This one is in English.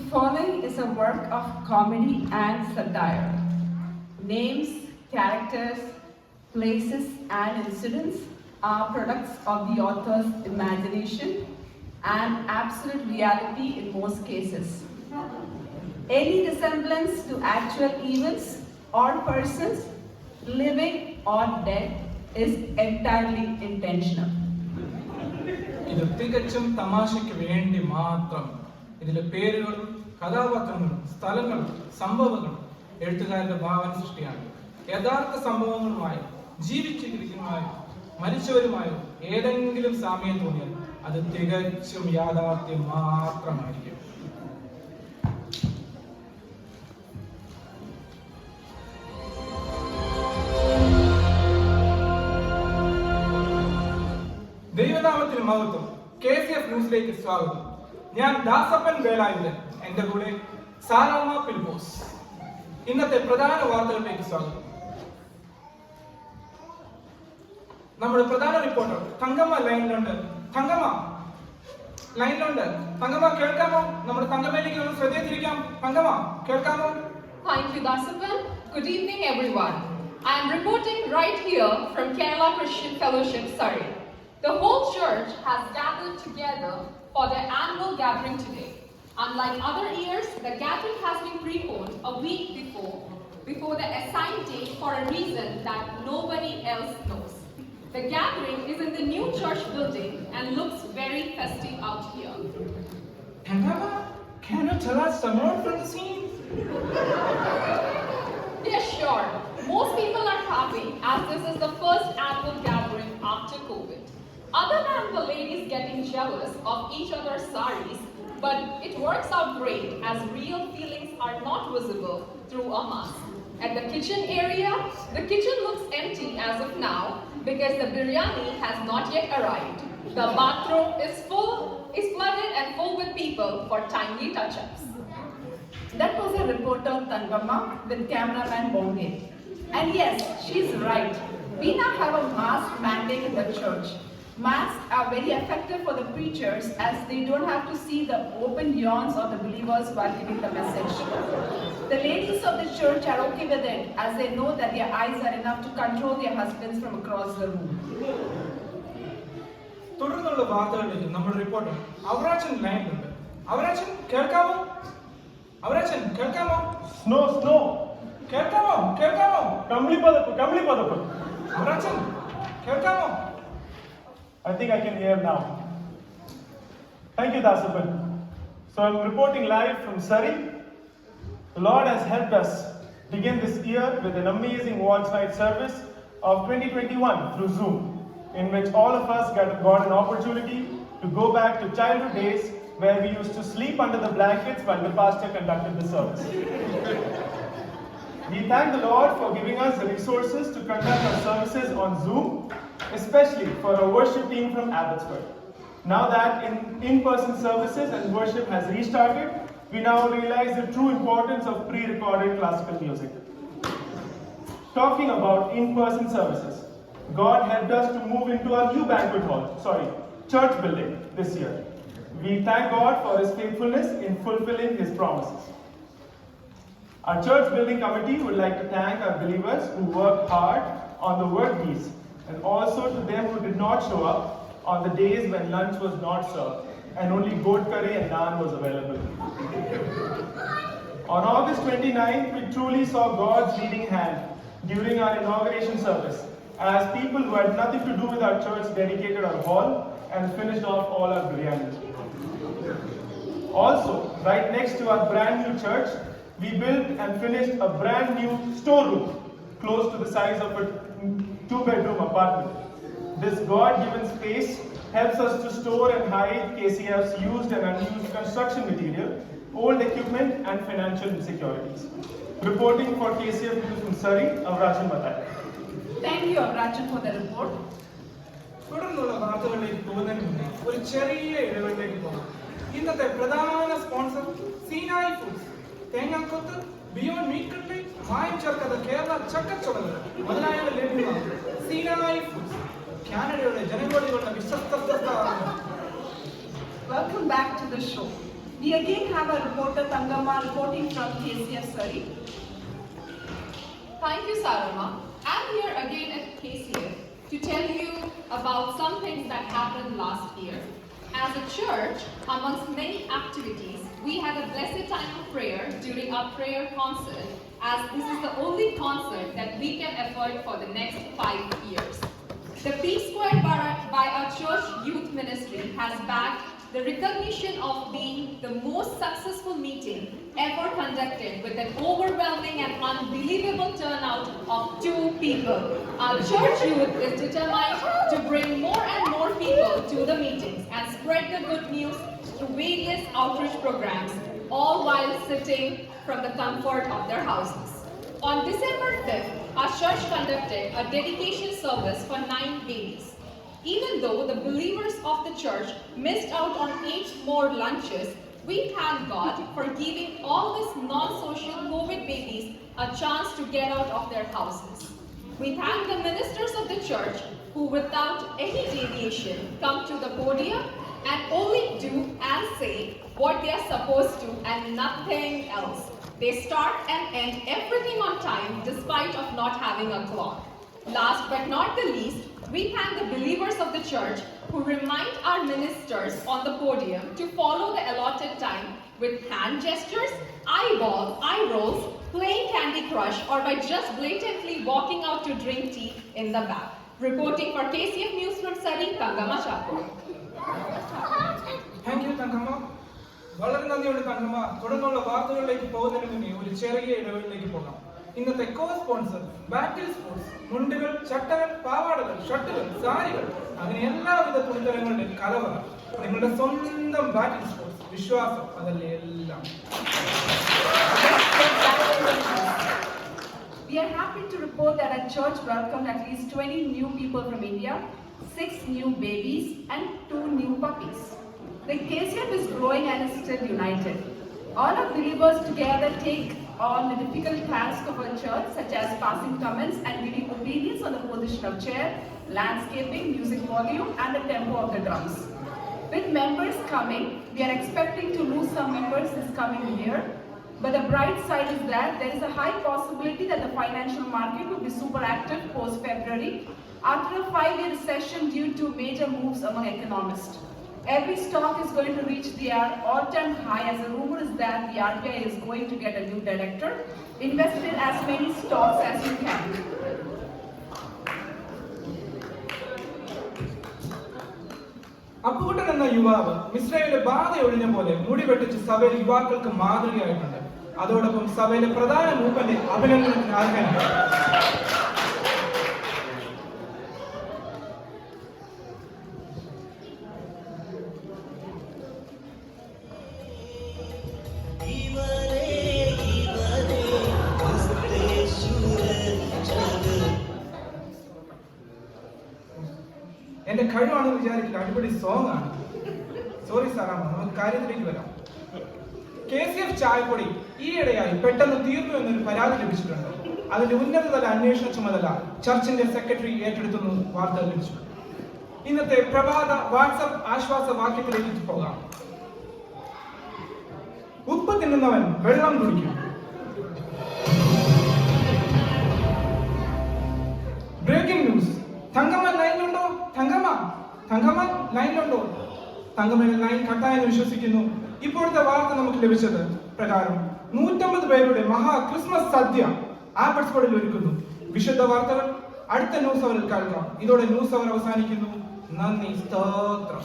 following is a work of comedy and satire. Names, characters, places, and incidents are products of the author's imagination and absolute reality in most cases. Any resemblance to actual events or persons, living or dead, is entirely intentional. ഇത് തികച്ചും തമാശയ്ക്ക് വേണ്ടി മാത്രം. ഇതിലെ പേരുകളും കഥാപാത്രങ്ങളും സ്ഥലങ്ങളും സംഭവങ്ങളും എഴുത്തുകാരുടെ ഭാവന സൃഷ്ടിയാണ്. യഥാർത്ഥ സംഭവങ്ങളുമായോ ജീവിച്ചിരിക്കുന്നതുമായോ മരിച്ചവരുമായോ ഏതെങ്കിലും സാമ്യം തോന്നിയാൽ അത് തികച്ചും യാഥാർത്ഥ്യം മാത്രമായിരിക്കും. ദൈവനാമത്തിന് മഹത്വം. KCF ന്യൂസിലേക്ക് സ്വാഗതം. ഞാൻ ദാസപ്പൻ വേലായുധൻ, എന്റെ കൂടെ സാറാമ്മ ഫിലിപ്പോസ്. ഇന്നത്തെ പ്രധാന വാർത്തകളിലേക്ക് സ്വാഗതം. നമ്മുടെ പ്രധാന റിപ്പോർട്ടർ തങ്കമ്മ ലൈനിലുണ്ട്. തങ്കമ്മ കേൾക്കാമോ? നമ്മുടെ തങ്കമ്മയിലേക്ക് നമ്മൾ ശ്രദ്ധ തിരിക്കാം. തങ്കമ്മ കേൾക്കാമോ? Thank you, Dasapan. Good evening, everyone. I am reporting right here from Kerala Christian Fellowship, Surrey. The whole church has gathered together for their annual gathering today. Unlike other years, the gathering has been preponed a week before the assigned date for a reason that nobody else knows. The gathering is in the new church building and looks very festive out here. Tangama, can you tell us some more from the scene? Yes, sure. Most people are happy as this is the first annual gathering after COVID. Other than the ladies getting jealous of each other's saris, but it works out great as real feelings are not visible through a mask. At the kitchen area, the kitchen looks empty as of now because the biryani has not yet arrived. The bathroom is flooded and full with people for timely touch-ups. That was a reporter Tangamma with cameraman Bonge. And yes, she's right. We now have a mask mandate in the church. Masks are very effective for the preachers as they don't have to see the open yawns of the believers while giving the message. The ladies of the church are okay with it as they know that their eyes are enough to control their husbands from across the room. തുടർന്നുള്ള വാർത്തകളിലേക്ക് നമ്മുടെ reporter Avarachan ലൈനിലുണ്ട്. Avarachan കേൾക്കാമോ? Snow കേൾക്കാമോ? കമ്പിളി പതപ്പ് അവറാച്ചൻ കേൾക്കാമോ? I think I can hear now. Thank you, Dasapan. So I'm reporting live from Surrey. The Lord has helped us begin this year with an amazing Watch Night service of 2021 through Zoom, in which all of us got an opportunity to go back to childhood days where we used to sleep under the blankets while the pastor conducted the service. We thank the Lord for giving us the resources to conduct our services on Zoom, especially for our worship team from Abbotsford. Now that in-person services and worship has restarted, we now realize the true importance of pre-recorded classical music. Talking about in-person services, God helped us to move into our new church building this year. We thank God for His faithfulness in fulfilling His promises. Our church building committee would like to thank our believers who worked hard on the work days, and also to them who did not show up on the days when lunch was not served and only goat curry and naan was available. On August 29th, we truly saw God's leading hand during our inauguration service as people who had nothing to do with our church dedicated our hall and finished off all our biryani. Also, right next to our brand new church, we built and finished a brand new storeroom close to the size of a 2-bedroom apartment. This God-given space helps us to store and hide KCF's used and unused construction material, old equipment and financial insecurities. Reporting for KCF News from Surrey, Avrachan Matai. Thank you, Avrachan, for the report. തുടർന്നുള്ള വാർത്തകളിലേക്ക് പോകുന്നതിന് മുന്നേ ഒരു ചെറിയ ഇടവേളയിലേക്ക് പോകാം. ഇന്നത്തെ പ്രധാന sponsor സീനായി foods. തേങ്ങാക്കൊത്ത്, ബിയോണ്ട് മീറ്റ് കട്ട്ലേറ്റ്, മായം ചേർക്കാത്ത കേരള ചക്കച്ചുളകൾ മുതലായവ ലഭ്യമാണ്. സീനായി ഫുഡ്സ്, കാനഡയുടെ ജനകോടികളുടെ വിശ്വസ്ത സ്ഥാപനം. Welcome back to the show. We again have our reporter Tangama reporting from KCF Surrey. Thank you, Sarama. I'm here again at KCF to tell you about some things that happened last year. As a church, amongst many activities, we had a blessed time of prayer during our prayer concert, as this is the only concert that we can afford for the next 5 years. The P Square by our church youth ministry has backed the recognition of being the most successful meeting ever conducted with an overwhelming and unbelievable turnout of 2 people. Our church youth is determined to bring more and more people to the meetings and spread the good news through various outreach programs, all while sitting from the comfort of their houses. On December 5th, our church conducted a dedication service for 9 babies. Even though the believers of the church missed out on 8 more lunches, we thank God for giving all these non-social COVID babies a chance to get out of their houses. We thank the ministers of the church who, without any deviation, come to the podium and only do and say what they are supposed to and nothing else. They start and end everything on time despite of not having a clock. Last but not the least, we thank the believers of the church who remind our ministers on the podium to follow the allotted time with hand gestures, eye rolls, playing Candy Crush, or by just blatantly walking out to drink tea in the back. Reporting for KCF News from Surrey, Tangama Chapo. Thank you, Tangama. വളരെ നന്ദിയുണ്ട് തങ്കമ്മ. തുടർന്നുള്ള വാർത്തകളിലേക്ക് പോകുന്നതിന് മുന്നേ ഒരു ചെറിയ ഇടവേളയിലേക്ക് പോകാം. ഇന്നത്തെ കോ സ്പോൺസർ ബാറ്റിൽ സ്പോർട്സ്, മുണ്ടുകൾ, ചട്ടകൾ, പാവാടകൾ, ഷർട്ടുകൾ, സാരികൾ, അങ്ങനെ എല്ലാവിധ തുണിത്തരങ്ങളുടെയും കലവറ. നിങ്ങളുടെ സ്വന്തം ബാറ്റിൽ സ്പോർട്സ്. വിശ്വാസം അതല്ലേ എല്ലാം. We are happy to report that our church welcomed at least 20 new people from India, 6 new babies and 2 new puppies. The KCF is growing and is still united. All our believers together take on the difficult task of our church, such as passing comments and giving opinions on the position of chair, landscaping, music volume, and the tempo of the drums. With members coming, we are expecting to lose some members this coming year. But the bright side is that there is a high possibility that the financial market will be super active post-February after a 5-year recession due to major moves among economists. Every stock is going to reach their all-time high, as the rumor is that the RBI is going to get a new director. Invest in as many stocks as you can. Appukuttan എന്ന യുവാവ് മിസ്രൈമിലെ ബാധ ഒഴിഞ്ഞ പോലെ മുടി വെട്ടിച്ച് സഭയിൽ യുവാക്കൾക്ക് മാതൃകയായിട്ടുണ്ട്. അതോടൊപ്പം സഭയിലെ പ്രധാന മൂപ്പന്റെ അഭിനന്ദനത്തിന് അർഹനാണ്. എന്റെ കഴിവാണെന്ന് വിചാരിക്കില്ല, അടിപൊളി സോങ് ആണ്. സോറി സാറാമ്മ, നമുക്ക് കാര്യത്തിലേക്ക് വരാം. KCF ചായപ്പൊടി ഈയിടെയായി പെട്ടെന്ന് തീർന്നു എന്നൊരു പരാതി ലഭിച്ചിട്ടുണ്ട്. അതിന്റെ ഉന്നതതല അന്വേഷണ ചുമതല ചർച്ചിന്റെ സെക്രട്ടറി ഏറ്റെടുത്തെന്ന് വാർത്ത ലഭിച്ചു. ഇന്നത്തെ പ്രഭാത വാട്സപ്പ് ആശ്വാസവാക്യത്തിലേക്ക് പോകാം. ഉപ്പ് തിന്നുന്നവൻ വെള്ളം കുടിക്കും. Breaking news. തങ്കമ്മ ലൈനിലുണ്ടോ? തങ്കമ്മ ലൈനിലുണ്ടോ? തങ്കമ്മയുടെ ലൈൻ കട്ടായെന്ന് വിശ്വസിക്കുന്നു. ഇപ്പോഴത്തെ വാർത്ത നമുക്ക് ലഭിച്ചത് പ്രകാരം 150 പേരുടെ മഹാ ക്രിസ്മസ് സദ്യ ആപ്പർസ്ഫോർഡിൽ ഒരുക്കുന്നു. വിശുദ്ധ വാർത്തകൾ അടുത്ത ന്യൂസ് അവറിൽ കേൾക്കാം. ഇതോടെ ന്യൂസ് അവർ അവസാനിക്കുന്നു. നന്ദി, സ്തോത്രം.